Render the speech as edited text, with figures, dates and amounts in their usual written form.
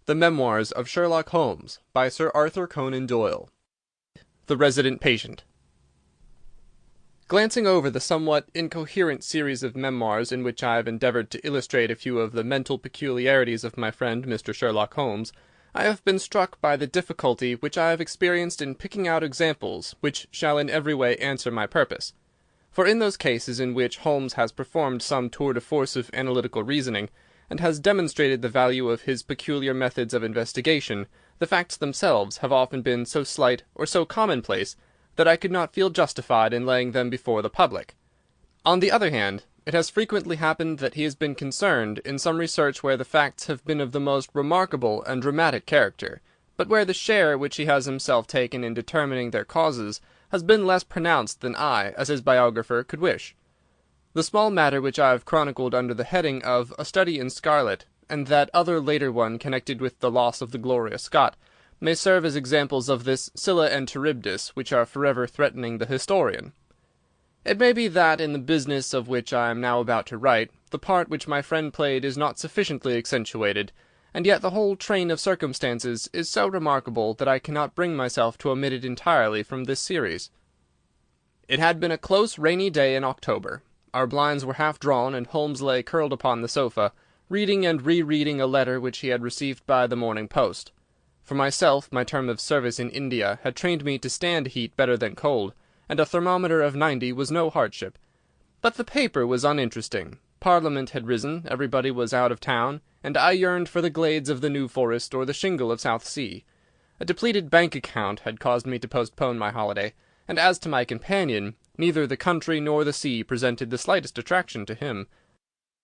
The Memoirs of Sherlock Holmes, by Sir Arthur Conan Doyle. The Resident Patient. Glancing over the somewhat incoherent series of memoirs in which I have endeavoured to illustrate a few of the mental peculiarities of my friend Mr. Sherlock Holmes, I have been struck by the difficulty which I have experienced in picking out examples which shall in every way answer my purpose. For in those cases in which Holmes has performed some tour de force of analytical reasoning, and has demonstrated the value of his peculiar methods of investigation, the facts themselves have often been so slight or so commonplace that I could not feel justified in laying them before the public. On the other hand, it has frequently happened that he has been concerned in some research where the facts have been of the most remarkable and dramatic character, but where the share which he has himself taken in determining their causes has been less pronounced than I, as his biographer, could wish. The small matter which I have chronicled under the heading of A Study in Scarlet, and that other later one connected with the loss of the Gloria Scott, may serve as examples of this Scylla and Charybdis which are forever threatening the historian. It may be that in the business of which I am now about to write, the part which my friend played is not sufficiently accentuated, and yet the whole train of circumstances is so remarkable that I cannot bring myself to omit it entirely from this series. It had been a close rainy day in October. Our blinds were half drawn, and Holmes lay curled upon the sofa, reading and re-reading a letter which he had received by the morning post. For myself, my term of service in India had trained me to stand heat better than cold, and a thermometer of 90 was no hardship. But the paper was uninteresting. Parliament had risen, everybody was out of town, and I yearned for the glades of the New Forest or the shingle of South Sea. A depleted bank account had caused me to postpone my holiday, and as to my companion, neither the country nor the sea presented the slightest attraction to him.